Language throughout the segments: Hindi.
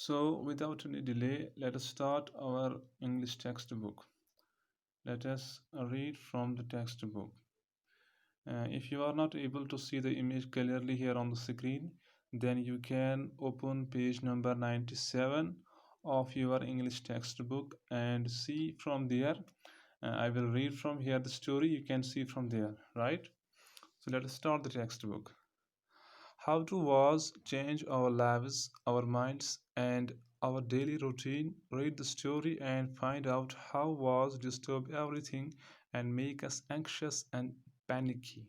So, without any delay, let us start our English textbook. Let us read from the textbook. If you are not able to see the image clearly here on the screen, then you can open page number 97 of your English textbook and see from there. I will read from here the story, you can see from there, right? So, let us start the textbook. How to wars change our lives, our minds, and our daily routine. Read the story and find out how wars disturb everything and make us anxious and panicky.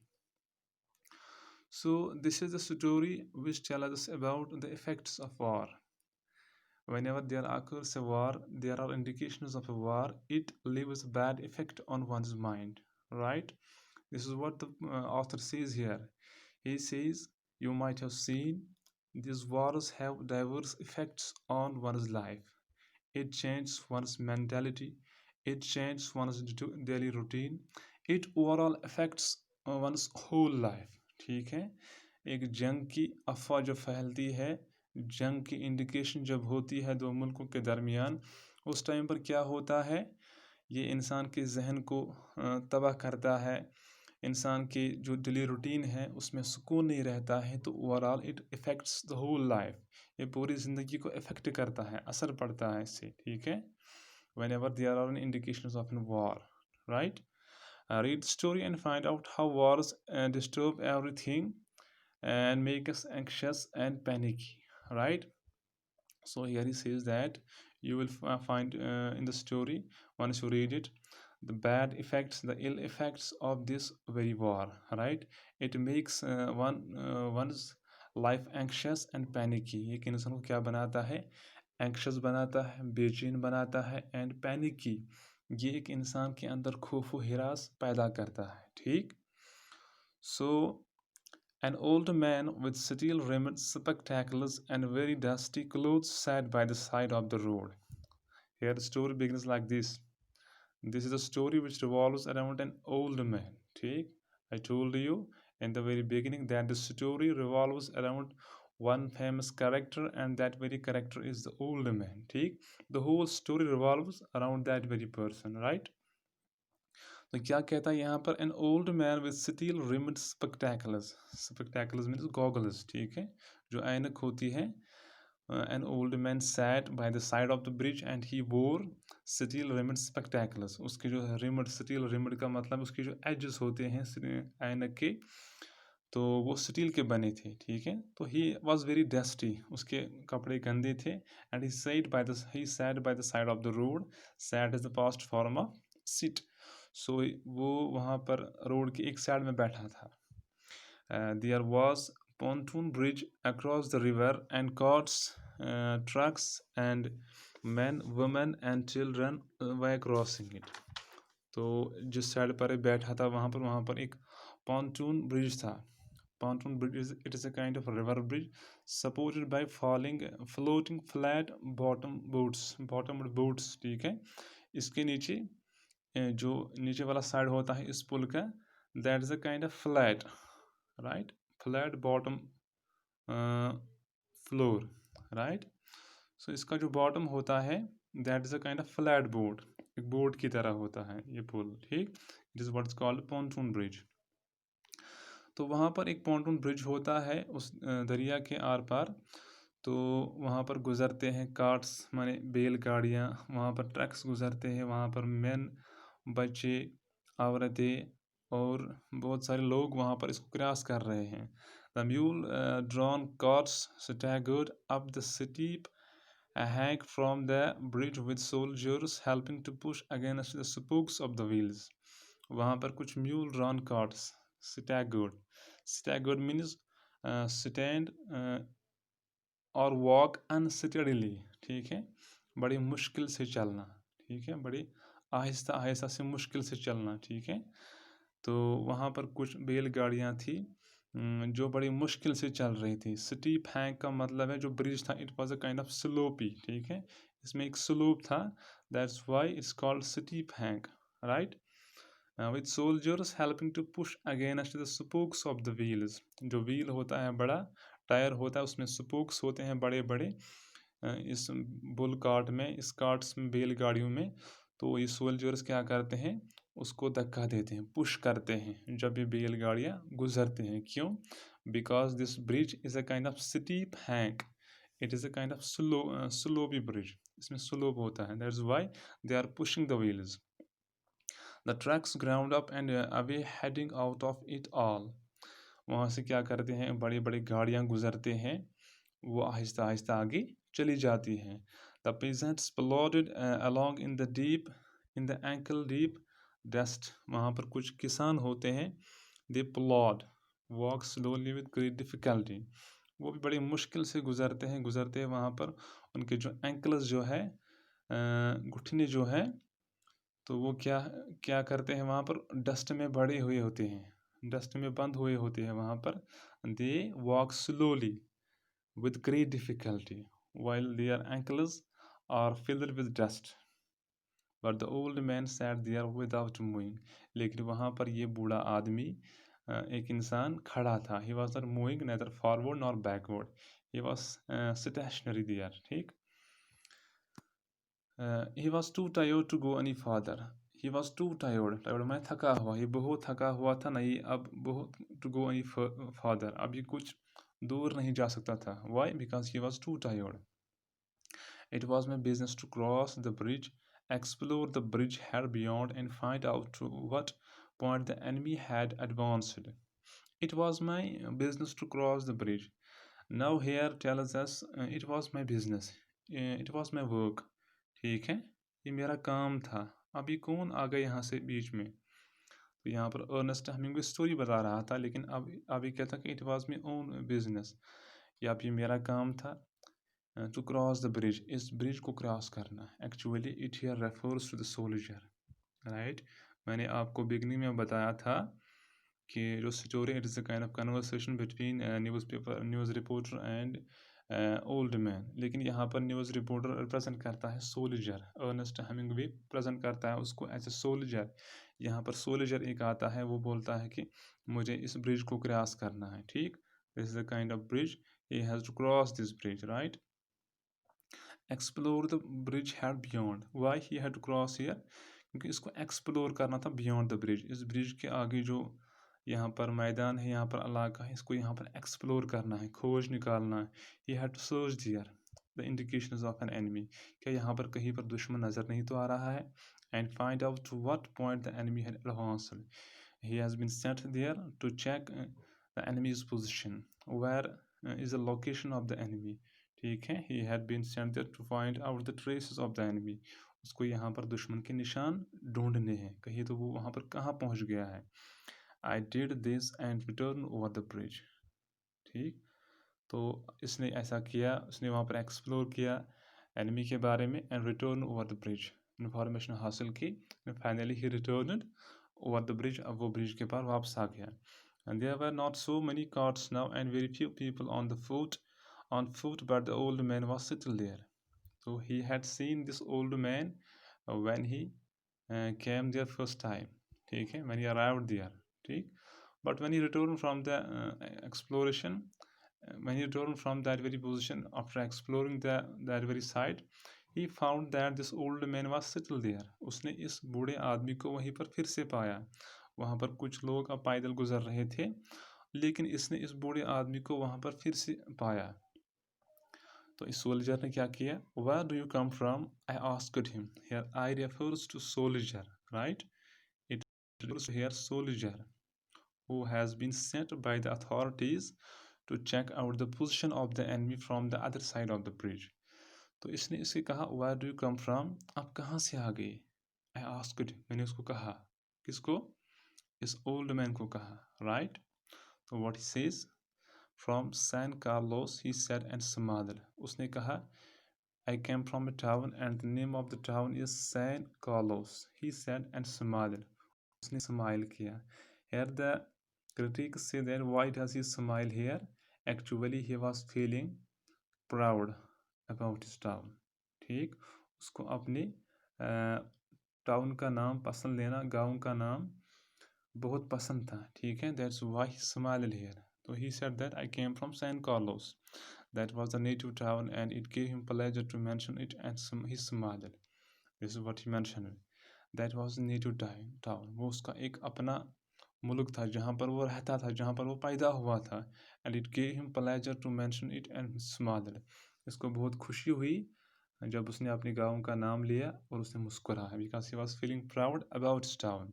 So, this is the story which tells us about the effects of war. Whenever there occurs a war, there are indications of a war. It leaves a bad effect on one's mind, right? This is what the author says here. He says, you might have seen these wars have diverse effects on one's life. It changes one's mentality, it changes one's daily routine, it overall affects one's whole life. ठीक है, एक जंग की अफवाह जो फैलती है, जंग की इंडिकेशन जब होती है दो मुल्कों के दरमियान, उस टाइम पर क्या होता है, ये इंसान के जहन को तबाह करता है, इंसान की जो डेली रूटीन है उसमें सुकून नहीं रहता है, तो overall it effects the whole life, ये पूरी ज़िंदगी को इफ़ेक्ट करता है, असर पड़ता है इससे. ठीक है, whenever there are indications of an war, right. Read the story and find out how wars disturb everything and make us anxious and panicky, right. So here he says that you will find in the story, once you read it, the bad effects, the ill effects of this very war, right. It makes one's life anxious and panicky. एक इंसान को क्या बनाता है, एंक्शस बनाता है, बेचैन बनाता है, एंड पैनिकी, ये एक इंसान के अंदर खौफ व हिरास पैदा करता है. ठीक. सो an old man with steel-rimmed spectacles and very dusty clothes sat by the side of the road. Here the story begins like this. This is a story which revolves around an old man. ठीक? I told you in the very beginning that the story revolves around one famous character, and that very character is the old man. ठीक? The whole story revolves around that very person, right? तो क्या कहता है यहाँ पर, an old man with steel rimmed spectacles. Spectacles means goggles. ठीक है, जो ऐनक होती है. An old man sat by the side of the bridge and he wore steel rimmed स्पेक्टैकल्स. उसके जो रिम्ड, स्टील रिम्ड का मतलब उसके जो एजेस होते हैं ऐनक के, तो वो स्टील के बने थे. ठीक है, तो ही वॉज वेरी डस्टी, उसके कपड़े गंदे थे. And he sat by the side of the road. Sat is the past form of sit. सो वो वहाँ पर रोड के एक साइड में बैठा था. There was pontoon bridge across the river and carts, trucks and men, women and children were crossing it. तो जिस साइड पर बैठा था वहाँ पर एक pontoon bridge था. Pontoon bridge it is a kind of river bridge supported by floating flat bottomed boats. ठीक है, इसके नीचे जो नीचे वाला साइड होता है इस पुल का, that is a kind of flat, right, flat bottom floor, right. सो इसका जो बॉटम होता है that is a kind of flat board, एक बोर्ड की तरह होता है ये पुल. ठीक, it is what is called pontoon bridge. तो वहाँ पर एक पॉन्टून ब्रिज होता है उस दरिया के आर पार. तो वहाँ पर गुज़रते हैं कार्ट्स माने बैलगाड़ियाँ, वहाँ पर ट्रक्स गुज़रते हैं, वहाँ पर मेन, बच्चे, औरतें और बहुत सारे लोग वहाँ पर इसको क्रॉस कर रहे हैं. The mule drawn carts staggered up the steep hang from the bridge with soldiers helping to push against the spokes of the wheels. वहाँ पर कुछ mule drawn carts staggered means stand और वॉक अनस्टेडली. ठीक है, बड़ी मुश्किल से चलना. ठीक है, बड़ी आहिस्ता आहिस्ता से मुश्किल से चलना. ठीक है, तो वहाँ पर कुछ बैलगाड़ियाँ थी जो बड़ी मुश्किल से चल रही थी. स्टीप हैंक का मतलब है जो ब्रिज था, it was a kind of sloppy. ठीक है, इसमें एक स्लोप था, that's why it's called steep hank, right. With soldiers helping to push against the spokes of the wheels. जो व्हील होता है बड़ा टायर होता है, उसमें स्पोक्स होते हैं बड़े बड़े, इस बुल कार्ट में, इस कार्ट्स में, बैलगाड़ियों में। तो ये सोल्जर्स क्या करते हैं, उसको धक्का देते हैं, पुश करते हैं जब ये बैलगाड़ियाँ गुजरते हैं। क्यों? Because this bridge is a kind of steep hank, it is a kind of sloppy bridge, इसमें स्लोप होता है, that's why they are pushing the wheels. The trucks ground up and away heading out of it all. वहाँ से क्या करते हैं, बड़ी बड़ी गाड़ियाँ गुजरते हैं, वो आहिस्ता आहिस्ता आगे चली जाती हैं। The peasants plodded along in the ankle deep dust। वहाँ पर कुछ किसान होते हैं, they plod, walk slowly with great difficulty। वो भी बड़ी मुश्किल से गुजरते हैं वहाँ पर। उनके जो एंकल्स जो है, घुटने जो है, तो वो क्या क्या करते हैं वहाँ पर, डस्ट में बड़े हुए होते हैं, डस्ट में बंद हुए होते हैं वहाँ पर। They walk slowly with great difficulty while their ankles are filled with dust, but the old man sat there without moving। लेकिन वहाँ पर ये बूढ़ा आदमी, एक इंसान खड़ा था। he was not moving neither forward nor backward, he was stationary there। ठीक। he was too tired to go any farther। he was too tired मैं थका हुआ, ये बहुत थका हुआ था, नहीं अब बहुत to go any farther, अब ये कुछ दूर नहीं जा सकता था। why? because he was too tired। It was my business to cross the bridge, explore the bridgehead beyond, and find out to what point the enemy had advanced। It was my business to cross the bridge। Now here tells us it was my business, it was my work। ठीक है, ये मेरा काम था। अभी कौन आ गया यहाँ से बीच में? तो यहाँ पर अर्नेस्ट हेमिंग्वे स्टोरी बता रहा था, लेकिन अब अभी कहता कि it was my own business, या अब ये मेरा काम था टू क्रॉस द ब्रिज, इस ब्रिज को क्रॉस करना। Actually it here refers to the soldier, right. मैंने आपको बिगनिंग में बताया था कि जो story, it is a kind of conversation between news reporter and old man. लेकिन यहाँ पर न्यूज़ रिपोर्टर रिप्रेजेंट करता है सोल्जर, अर्नेस्ट हेमिंग्वे प्रेजेंट करता है उसको एज ए सोल्जर। यहाँ पर सोल्जर एक आता है, वो बोलता है कि मुझे इस ब्रिज को क्रॉस करना है। ठीक, this is the kind of bridge, he has to cross this bridge, right. Explore the bridge head beyond, why he had to cross here, क्योंकि इसको एक्सप्लोर करना था बियॉन्ड द ब्रिज, इस ब्रिज के आगे जो यहाँ पर मैदान है, यहाँ पर इलाका है, इसको यहाँ पर एक्सप्लोर करना है, खोज निकालना है। He had to search here the indications of an enemy, क्या यहाँ पर कहीं पर दुश्मन नज़र नहीं तो आ रहा है। And find out to what point the enemy had advanced, he has been sent there to check the enemy's position, where is the location of the enemy। ठीक है, he had been sent there to find out the traces of the enemy, उसको यहाँ पर दुश्मन के निशान ढूंढने हैं, कहीं तो वो वहाँ पर कहाँ पहुँच गया है। I did this and returned over the bridge। ठीक, तो इसने ऐसा किया, उसने वहाँ पर एक्सप्लोर किया एनिमी के बारे में, and return over the bridge, information हासिल की, finally he returned over the bridge, अब वो ब्रिज के पार वापस आ गया। And there were not so many carts now and very few people on foot, but the old man was still there। So he had seen this old man when he came there first time, ठीक है, when he arrived there। ठीक, but when he returned from the exploration, when he returned from that very position after exploring that very site, he found that this old man was still there। उसने इस बूढ़े आदमी को वहीं पर फिर से पाया। वहाँ पर कुछ लोग अब पैदल गुजर रहे थे, लेकिन इसने इस बूढ़े आदमी को वहाँ पर फिर से पाया। तो इस सोल्जर ने क्या किया, Where do you come from? I asked him। Here I refers to soldier, right? It refers to here soldier who has been sent by the authorities to check out the position of the enemy from the other side of the bridge। तो इसने इसे कहा, Where do you come from? आप कहाँ से आ गए? I asked, मैंने उसको कहा, किसको? इस old man को कहा, right? तो what he says, from San Carlos, he said and smiled। उसने कहा, I came from a town and the name of the town is San Carlos, he said and smiled। उसने smile किया। Here the critics say that why does he smile here? Actually he was feeling proud about his town। ठीक, उसको अपने टाउन का नाम पसंद लेना, गांव का नाम बहुत पसंद था। ठीक है, that's why he smiled here। तो he said that I came from San Carlos। That was the native town, and it gave him pleasure to mention it, and he smiled. This is what he mentioned. That was the native town. वो उसका एक अपना मुल्क था जहाँ पर वो रहता था, जहाँ पर वो पैदा हुआ था. And it gave him pleasure to mention it, and he smiled. इसको बहुत खुशी हुई जब उसने अपने गाँव का नाम लिया और उसने मुस्कुराया, because he was feeling proud about his town.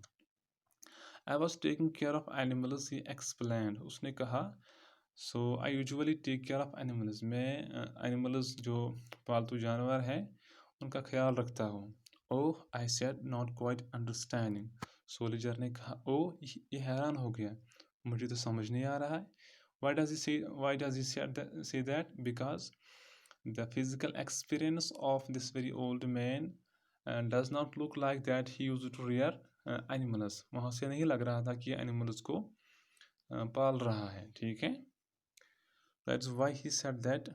I was taking care of animals, he explained. उसने कहा, so I usually take care of animals. मैं animals जो पालतू जानवर हैं उनका ख्याल रखता हूँ. Oh, I said, not quite understanding. Soldier ने कहा, ये हैरान हो गया, मुझे तो समझ नहीं आ रहा है. Why does he say that? Because the physical experience of this very old man does not look like that he used to rear animals. वहाँ से नहीं लग रहा था कि एनिमल्स को पाल रहा है. ठीक है. That's why he said that.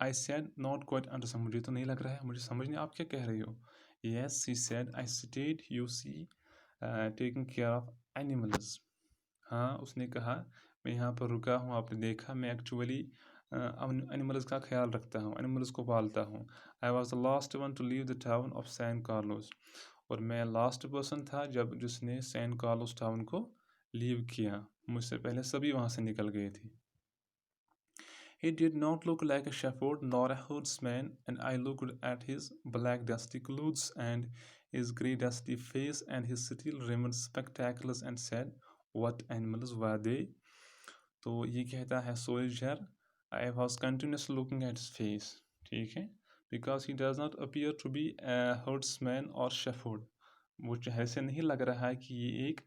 I said, not quite understand. मुझे तो नहीं लग रहा है, मुझे समझ नहीं, आप क्या कह रही हो. Yes, he said, I stayed, you see, taking care of animals. हाँ, उसने कहा, मैं यहाँ पर रुका हूँ, आपने देखा, मैं एक्चुअली एनिमल्स का ख्याल रखता हूँ, एनिमल्स को पालता हूँ. I was the last one to leave the town of San Carlos. और मैं लास्ट पर्सन था जब जिसने सैन कार्लोस टाउन को लीव किया. मुझसे पहले सभी वहाँ से निकल गए थे. He did not look like a shepherd nor a herdsman, and I looked at his black dusty clothes and his grey dusty face and his steel-rimmed spectacles and said, "What animals were they?" तो ये कहता है soldier, I was continuously looking at his face. ठीक है, because he does not appear to be a herdsman or shepherd. वो चेहरे से नहीं लग रहा है कि ये एक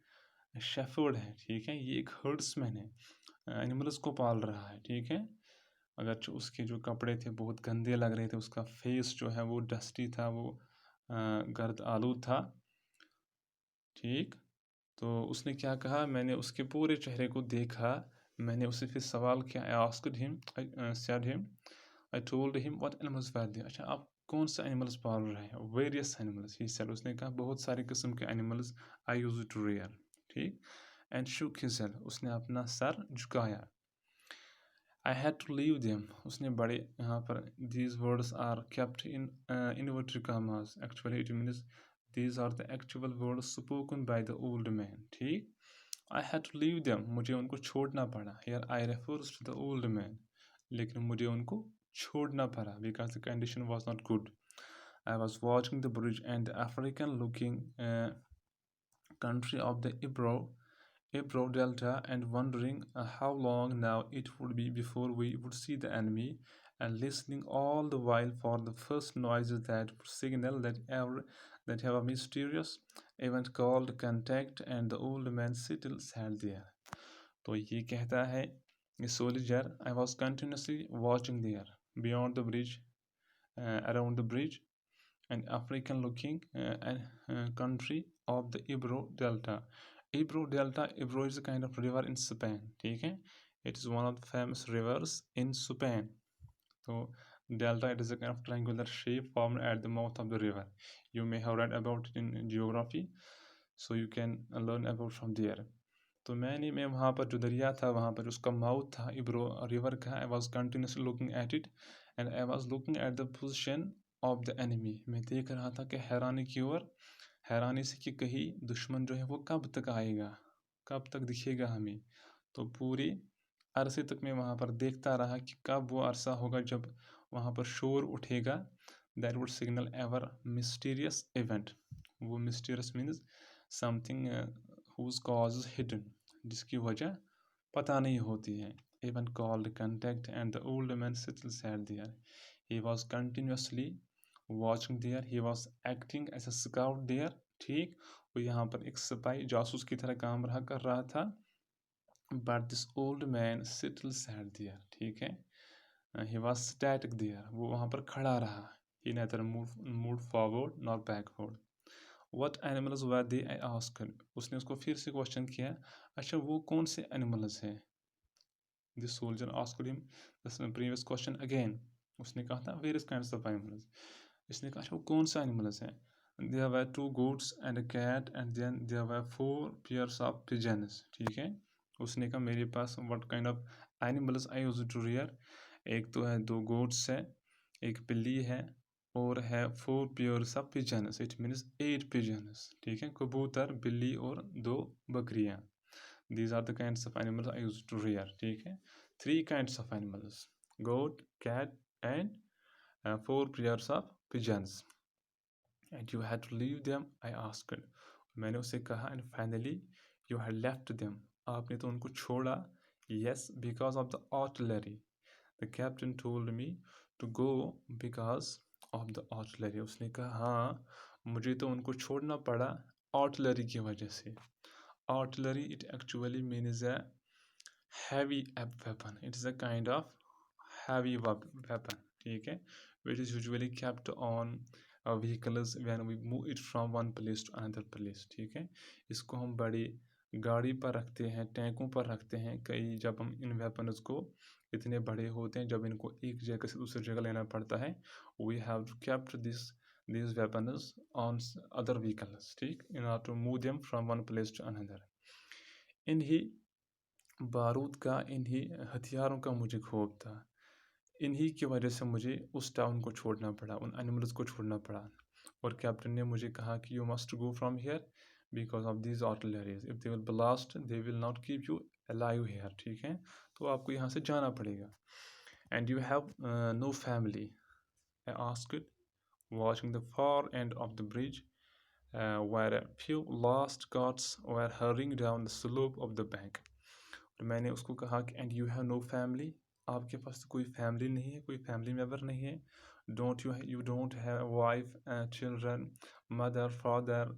शेफर्ड है. ठीक है, ये एक हर्ड्समैन है, एनिमल्स को पाल रहा है. ठीक है, अगर उसके जो कपड़े थे बहुत गंदे लग रहे थे, उसका फेस जो है वो डस्टी था, वो गर्द आलूद था. ठीक, तो उसने क्या कहा, मैंने उसके पूरे चेहरे को देखा, मैंने उससे फिर सवाल किया. I asked him, I told him what animals were they. अच्छा, आप कौन सा एनिमल्स पाल रहे हैं. Various animals, he said. उसने कहा, बहुत सारे किस्म के animals I used to rear. ठीक, एंड शूक हिज हेड. उसने अपना सर झुकाया. I had to leave them. उसने बड़े यहाँ पर these words are kept in inverted commas. Actually it means these are the actual words spoken by the old man. ठीक, I had to leave them. मुझे उनको छोड़ना पड़ा. Here I refers to the old man. लेकिन मुझे उनको छोड़ना पड़ा because the condition was not good. I was watching the bridge and the African looking country of the Ebro Delta and wondering how long now it would be before we would see the enemy, and listening all the while for the first noises that would signal that have a mysterious event called contact, and the old man still sat there. तो ये कहता है, ये soldier, I was continuously watching there beyond the bridge, around the bridge, and African looking country of the Ebro Delta. Ebro is a kind of river in Spain. ठीक है, it is one of the famous rivers in Spain. So delta, it is a kind of triangular shape formed at the mouth of the river. You may have read about it in geography, so you can learn about from there. तो मैं वहाँ पर जो दरिया था, वहाँ पर उसका माउथ था इब्रो रिवर का. I was continuously looking at it, and I was looking at the position of the enemy. मैं देख रहा था कि हैरानी की ओर, हैरानी से कि कहीं दुश्मन जो है वो कब तक आएगा, कब तक दिखेगा हमें. तो पूरे अरसे तक मैं वहाँ पर देखता रहा कि कब वो अरसा होगा जब वहाँ पर शोर उठेगा. That would signal ever mysterious event. वो mysterious means something whose cause is hidden, जिसकी वजह पता नहीं होती है. Even called contact, and the old man still sat there. He was continuously watching there. He was acting as a scout there. ठीक, वो यहाँ पर एक सिपाही जासूस की तरह काम कर रहा था. But this old man still sat there. ठीक है, he was static there. वो वहाँ पर खड़ा रहा. He neither moved forward nor backward. What animals were they? I asked. उसने उसको फिर से क्वेश्चन किया, अच्छा वो कौन से एनिमल्स हैं. This soldier asked him the previous question again. उसने कहा था various kinds of animals. इसने कहा अच्छा वो कौन सा एनिमल्स हैं. There were 2 goats and a cat, and then there were 4 pairs of pigeons. ठीक है, उसने कहा मेरे पास what kind of animals I use to rear, एक तो है 2 गोट्स है, एक बिल्ली है, और है 4 pairs of pigeons, it means 8 pigeons, ठीक है, कबूतर, बिल्ली और 2 बकरियां। These are the kinds of animals I used to rear, ठीक है। 3 kinds of animals, goat, cat and 4 pairs of pigeons. And you had to leave them, I asked. मैंने उसे कहा, and finally you had left them. आपने तो उनको छोड़ा। Yes, because of the artillery. The captain told me to go because of the artillery. उसने कहा हाँ, मुझे तो उनको छोड़ना पड़ा artillery की वजह से। Artillery, it actually means a heavy weapon. It is a kind of heavy weapon, ठीक है, which is usually kept on vehicles when we move it from one place to another place, ठीक है। इसको हम बड़ी गाड़ी पर रखते हैं, टैंकों पर रखते हैं, कई जब हम इन वेपन्स को इतने बड़े होते हैं, जब इनको एक जगह से दूसरी जगह लेना पड़ता है, we have kept these weapons on other vehicles, ठीक, in order to move them from one place to another. इन्हीं बारूद का, इन्हीं हथियारों का मुझे खौफ था, इन्हीं की वजह से मुझे उस टाउन को छोड़ना पड़ा, उन एनिमल्स को छोड़ना पड़ा। और कैप्टन ने मुझे कहा कि you must go from here because of this artilleries, if they will blast they will not keep you alive here, ठीक है, तो आपको यहाँ से जाना पड़ेगा। And you have no family, I asked, watching the far end of the bridge where a few lost carts were hurrying down the slope of the bank. और मैंने उसको कहा कि and you have no family, आपके पास तो कोई फैमिली नहीं है, कोई फैमिली मेम्बर नहीं है। Don't you don't have wife, children, mother, father,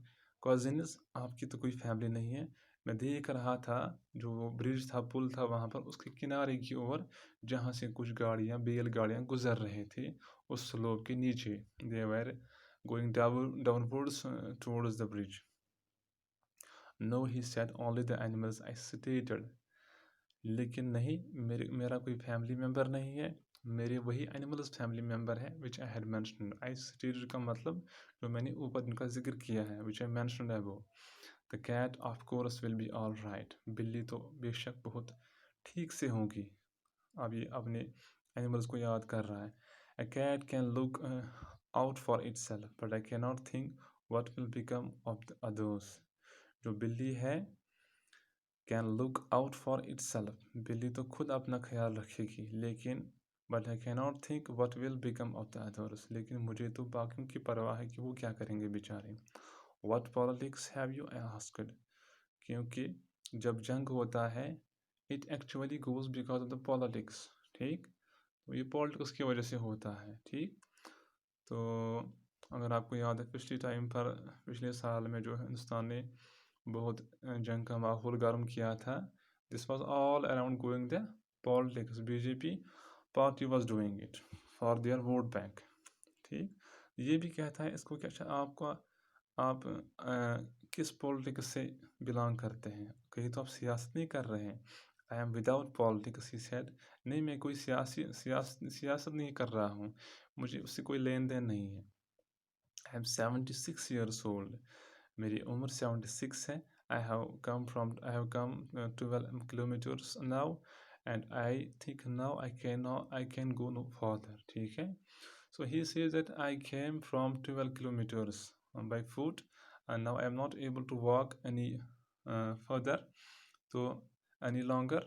cousins, आपकी तो कोई फैमिली नहीं है। मैं देख रहा था जो ब्रिज था, पुल था, वहाँ पर उसके किनारे की ओर जहाँ से कुछ गाड़ियाँ, बैलगाड़ियाँ गुजर रहे थे उस स्लोप के नीचे, they were going downwards towards the bridge. No, he said, only the animals I stated, लेकिन नहीं, मेरा कोई फैमिली मेम्बर नहीं है, मेरे वही एनिमल्स फैमिली मेम्बर है which I had mentioned. I stated का मतलब जो मैंने ऊपर इनका जिक्र किया है, which I mentioned above. The cat of course will be all right, बिल्ली तो बेशक बहुत ठीक से होगी। अब ये अपने एनिमल्स को याद कर रहा है। A cat can look out for itself but I can not think what will become of the others. जो बिल्ली है can look out for itself, बिल्ली तो खुद अपना ख्याल रखेगी, लेकिन but I can not think what will become of the others, लेकिन मुझे तो बाकियों की परवाह है कि वो क्या करेंगे बेचारे। What politics have you asked, क्योंकि जब जंग होता है it actually goes because of the politics, ठीक, तो ये पॉलिटिक्स की वजह से होता है, ठीक। तो अगर आपको याद है पिछले साल में जो हिंदुस्तान ने बहुत जंग का माहौल गर्म किया था, this was all around going the politics, BJP party was doing it for their vote bank, ठीक। ये भी कहता है इसको कि अच्छा आप किस पॉलिटिक्स से बिलोंग करते हैं, कहीं तो आप सियासत नहीं कर रहे हैं। I am without politics, he said, नहीं मैं कोई सियासत नहीं कर रहा हूँ, मुझे उससे कोई लेन देन नहीं है। आई एम 76 ईयर्स ओल्ड, मेरी उम्र 76 है। I have come 12 kilometers now and I think now I can go no further, ठीक है। So he says that I came from 12 kilometers by foot and now I am not able to walk any further, तो any longer,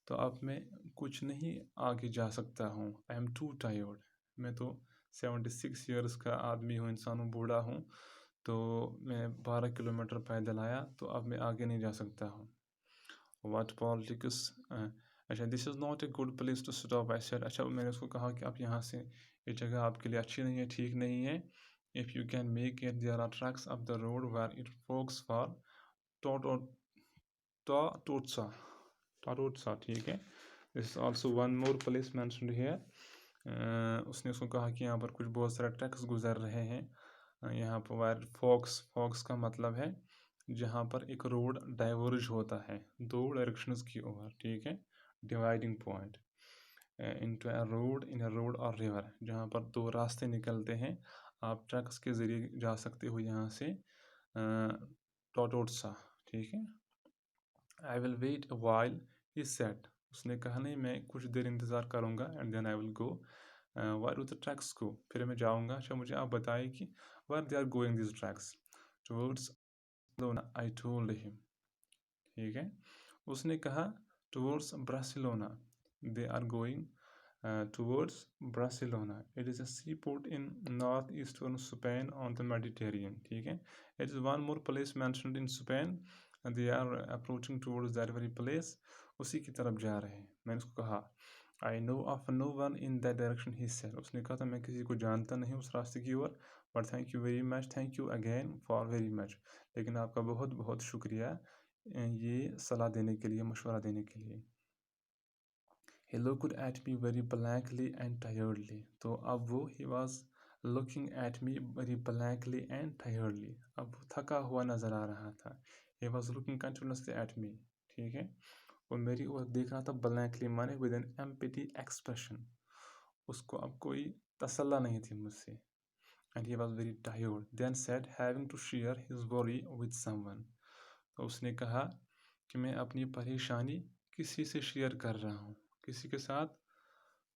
तो अब मैं कुछ नहीं आगे जा सकता हूँ। I am too tired, मैं तो 76 ईयर्स का आदमी हूँ, इंसान हूँ, बूढ़ा हूँ, तो मैं 12 किलोमीटर पैदल आया, तो अब मैं आगे नहीं जा सकता हूँ। वाट पॉलिटिक्स, अच्छा, this is not a good place to stop, I said, अच्छा, मैंने उसको कहा कि आप यहाँ से, ये जगह आपके लिए अच्छी नहीं है, ठीक नहीं है। If you can make it, there are tracks up the road where it forks for Tortosa, ठीक है। This is also one more place mentioned here. उसने उसको कहा कि यहाँ पर कुछ बहुत सारे ट्रैक्स गुजर रहे हैं, यहाँ पर वायर फॉक्स का मतलब है जहाँ पर एक रोड डाइवर्ज होता है 2 डायरेक्शंस की ओर, ठीक है, dividing point into a road और रिवर, जहाँ पर 2 रास्ते निकलते हैं, आप ट्रक्स के ज़रिए जा सकते हो यहाँ से टोटोट्सा, ठीक है। I will wait a while he said. उसने कहा नहीं मैं कुछ देर इंतज़ार करूँगा and then I will go. Where do the tracks go, फिर मैं जाऊँगा। अच्छा मुझे आप बताइए कि where they are going this tracks towards I told him. ठीक है, उसने कहा towards Barcelona, they are going towards Barcelona. It is a seaport in northeastern Spain on the Mediterranean. ठीक है, it is one more place mentioned in Spain and they are approaching towards that very place. उसी की तरफ जा रहे हैं। मैंने उसको कहा I know of no one in that direction, he said. उसने कहा था मैं किसी को जानता नहीं उस रास्ते की ओर, but thank you very much, thank you again for very much. लेकिन आपका बहुत बहुत शुक्रिया ये सलाह देने के लिए, मशवरा देने के लिए। He looked at me very blankly and tiredly. तो अब वो he was looking at me very blankly and tiredly. अब वो थका हुआ नज़र आ रहा था। He was looking continuously at me. ठीक है, वो मेरी ओर देख रहा था blankly माने with an empty expression. उसको अब कोई तसल्ला नहीं थी मुझसे। And he was very tired. Then said having to share his worry with someone. तो उसने कहा कि मैं अपनी परेशानी किसी से शेयर कर रहा हूँ, किसी के साथ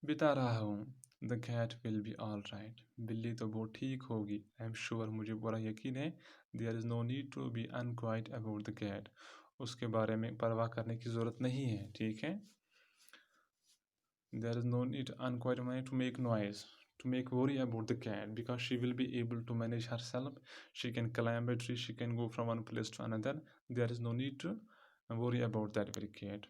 बिता रहा हूँ। The cat will be all right, बिल्ली तो वो ठीक होगी। आई एम श्योर, मुझे पूरा यकीन है। There is no need to be unquiet about the cat, उसके बारे में परवाह करने की ज़रूरत नहीं है। ठीक है, there is no need unquiet many to make noise, to make worry about the cat because she will be able to manage herself. She can climb a tree, she can go from one place to another. There is no need to worry about that very cat.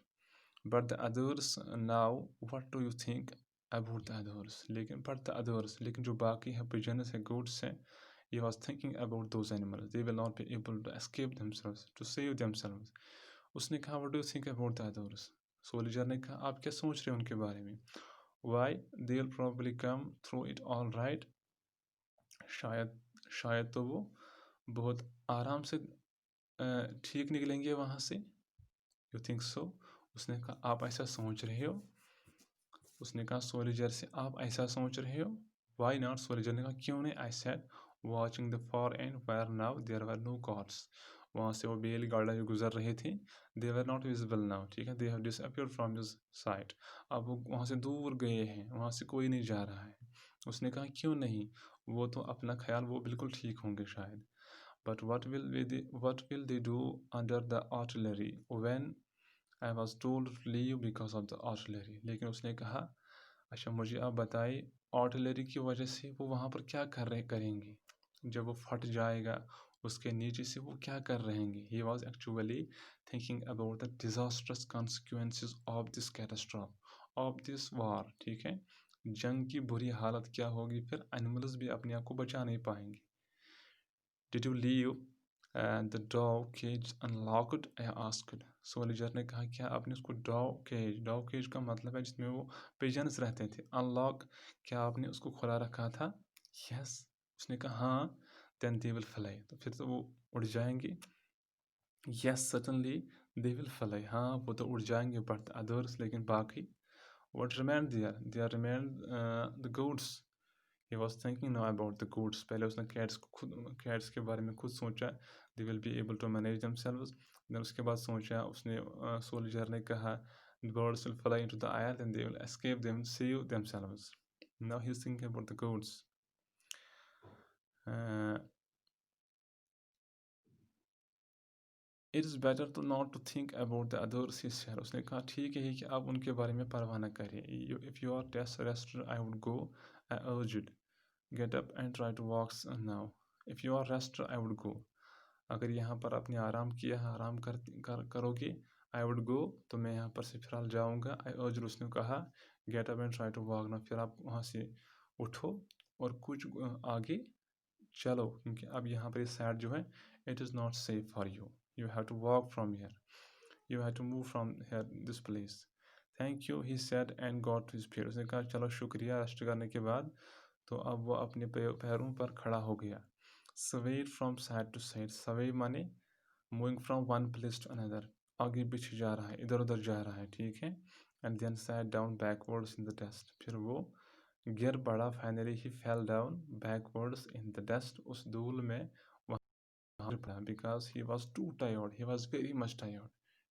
But the others, now what do you think about the others? लेकिन but the others, लेकिन जो बाकी है pigeons है, goats है, he was thinking about those animals. They will not be able to escape themselves, to save themselves. उसने कहा what do you think about the others? Soldier ने कहा आप क्या सोच रहे हो उनके बारे में? Why they'll probably come through it all right. शायद शायद तो वो बहुत आराम से ठीक निकलेंगे वहाँ से। You think so? उसने कहा आप ऐसा सोच रहे हो? उसने कहा सोल्जर से आप ऐसा सोच रहे हो? Why not? सोल्जर ने कहा क्यों नहीं? I said watching the far and where now there were no carts. वहाँ से वो बैलगाड़ा जो गुजर रहे थे, they were not visible now. ठीक है, they have disappeared from this sight. अब वो वहाँ से दूर गए हैं, वहाँ से कोई नहीं जा रहा है। उसने कहा क्यों नहीं? वो तो अपना ख्याल, वो बिल्कुल ठीक होंगे शायद। But what will they do under the artillery when I was told to leave because of the artillery? लेकिन उसने कहा अच्छा मुझे आप बताइए आर्टिलरी की वजह से वो वहाँ पर क्या करेंगे जब वो फट जाएगा, उसके नीचे से वो क्या कर रहेंगे। He was actually thinking about the disastrous consequences of this catastrophe of this वार। ठीक है, जंग की बुरी हालत क्या होगी, फिर एनिमल्स भी अपने आप को बचा नहीं पाएंगे। Did you leave the dog cage unlocked? I asked. Soldier ने कहा क्या आपने उसको डॉग केज का मतलब है जिसमें वो पिजन्स रहते थे, अनलॉक, क्या आपने उसको खुला रखा था? यस। उसने कहा हाँ। देन दे विल फ्लाई, तो फिर तो वो उड़ जाएंगे। Yes certainly they will fly, हाँ वो तो उड़ जाएंगे। बट अदर्स, लेकिन बाकी, what remained there remained the goats. He was thinking now about the goats. पहले उसने कैट्स के बारे में खुद सोचा, they will be able to manage themselves. Then उसके बाद सोचा उसने, सोल्जर ने कहा the birds will fly into the air and they will escape them, save themselves. Now he's thinking about the goats. Uh, it is better to not to think about the others, he said. उसने कहा ठीक है कि आप उनके बारे में परवाह न करें। If you are rested, I would go. I urged. Get up and try to walk now. If you are rested, I would go. अगर यहाँ पर आपने आराम किया, आराम करोगे, आई वुड गो, तो मैं यहाँ पर से फिलहाल जाऊँगा। आई अर्ज, उसने कहा get up and try to walk ना, फिर आप वहाँ से उठो और कुछ आगे चलो, क्योंकि अब यहाँ पर साइड जो है it is not safe for you, you have to walk from here, you have to move from here this place. Thank you, he said and got to his feet. उसने कहा चलो शुक्रिया। रेस्ट करने के बाद तो अब वो अपने पैरों पर खड़ा हो गया। swayed from side to side, sway माने moving from one place to another, आगे पीछे जा रहा है, इधर उधर जा रहा है। ठीक है, and then sat down backwards in the dust, फिर वो गिर पड़ा। Finally he fell down backwards in the dust, उस धूल में वहाँ गिर पड़ा। Because he was too tired, he was very much tired.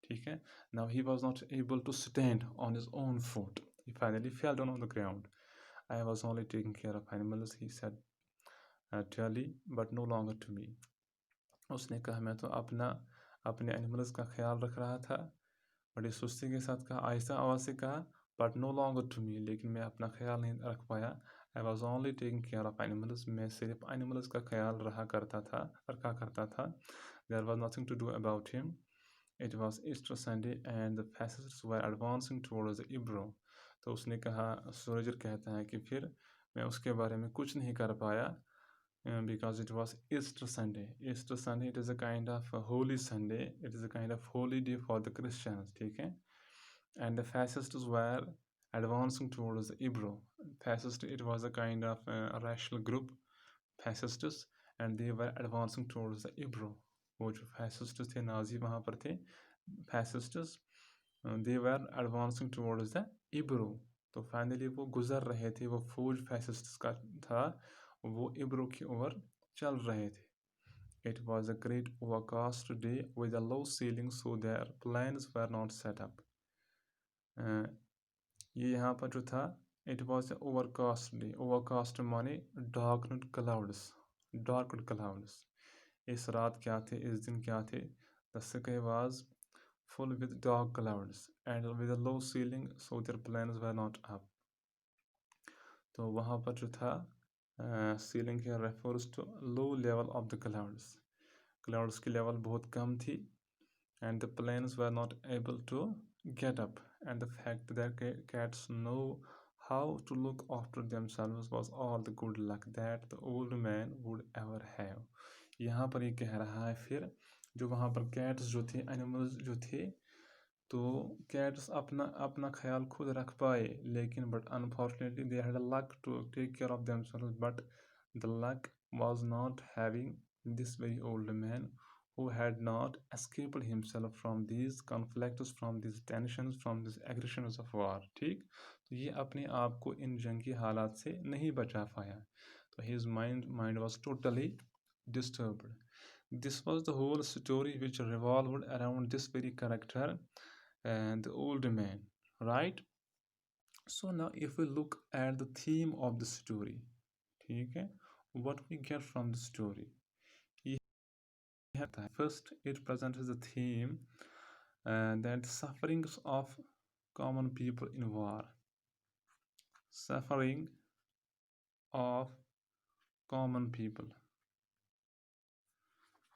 ठीक है. Now he was not able to stand on his own foot. He finally fell down on the ground. I was only taking care of animals, he said tearly, but no longer to me. उसने कहा मैं तो अपने एनिमल्स का ख्याल रख रहा था. बड़ी सुस्ती के साथ कहा, आहिस्ता आवाज़ से कहा, but no longer to me, लेकिन मैं अपना ख्याल नहीं रख पाया. I was only taking care of animals, मैं सिर्फ एनिमल्स का ख्याल रखा करता था. There was nothing to do about him. It was Easter Sunday and the fascists were advancing towards the Ebro. तो उसने कहा, सूरज कहता है कि फिर मैं उसके बारे में कुछ नहीं कर पाया, because it was Easter Sunday. Easter Sunday, it is a kind of a holy Sunday. It is a kind of holy day for the Christians, ठीक है. And the fascists were advancing towards the Ebro. Fascist, it was a kind of a racial group, fascists, and they were advancing towards the Ebro. वो जो fascists थे, नाजी वहाँ पर थे, fascists, they were advancing towards the Ebro. तो फाइनली वो गुजर रहे थे, वो फौज fascists का था, वो इब्रो की ओर चल रहे थे. It was a great overcast day with a low ceiling, so their plans were not set up. ये यहाँ पर जो था, it was an overcast day. Overcast माने darkened clouds. इस रात क्या थे, इस दिन क्या थे? The sky was full with dark clouds and with a low ceiling, so their plans were not up. तो वहाँ पर जो था, ceiling here refers to low level of the clouds की लेवल बहुत कम थी, and the planes were not able to get up, and the fact that cats know how to look after themselves was all the good luck that the old man would ever have. यहाँ पर ये कह रहा है, फिर जो वहाँ पर कैट्स जो थे, एनिमल्स जो थे, तो कैट्स अपना ख्याल खुद रख पाए, लेकिन but unfortunately they had a luck to take care of themselves, but the luck was not having this very old man who had not escaped himself from these conflicts, from these tensions, from these aggressions of war. ठीक, तो ये अपने आप को इन जंगी हालात से नहीं बचा पाया. तो his mind was totally disturbed. This was the whole story which revolved around this very character and the old man, right? So now if we look at the theme of the story, ठीक है, what we get from the story, first it presents the theme that sufferings of common people in war. Suffering of common people.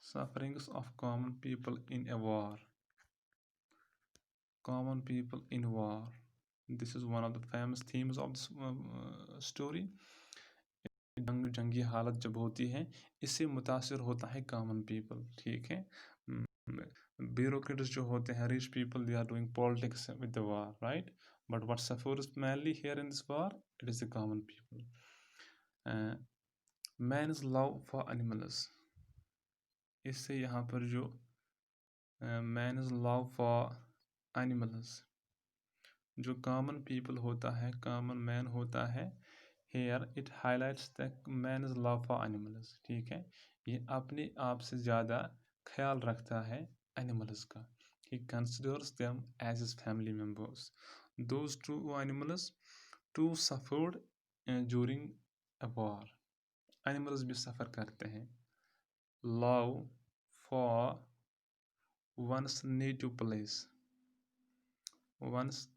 Sufferings of common people in a war. Common people in war. This is one of the famous themes of this story. जंगी हालत जब होती है, इससे मुतासिर होता है कॉमन पीपल, ठीक है. ब्यूरोक्रेट्स जो होते हैं, rich people, they are doing politics with the war, right. But what suffers mainly here in this war, it is the common people. Man's love for animals. इससे यहाँ पर जो man's love for animals, जो common people होता है, common man होता है, here it highlights the man's love for animals, ठीक है. ये अपने आप से ज़्यादा ख्याल रखता है animals का. He considers them as his family members. Those two animals too suffered during a war. Animals भी सफ़र करते हैं. Love for one's native place. One's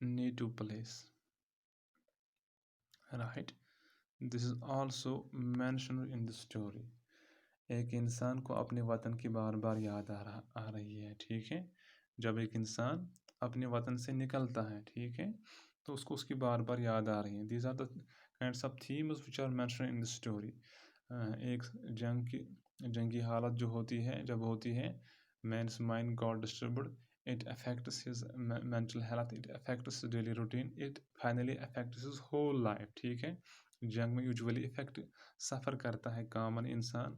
native place. Right. This is also mentioned in the story. एक इंसान को अपने वतन की बार बार याद आ रही है, ठीक है. जब एक इंसान अपने वतन से निकलता है, ठीक है, तो उसको उसकी बार बार याद आ रही है. These are the kinds of themes which are mentioned in the story. एक जंगी हालत जो होती है, जब होती है, man's mind got disturbed. It affects his mental health. It affects his daily routine. It finally affects his whole life, ठीक है. जंग में यूजुअली इफेक्ट सफ़र करता है कॉमन इंसान.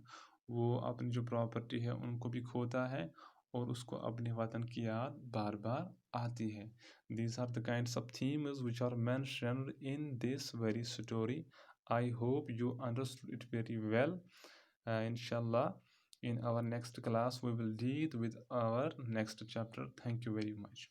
वो अपनी जो प्रॉपर्टी है उनको भी खोता है, और उसको अपने वतन की याद बार बार आती है. These are the kinds of themes which are mentioned in this very story. I hope you understood it very well. Inshallah, In our next class, we will deal with our next chapter. Thank you very much.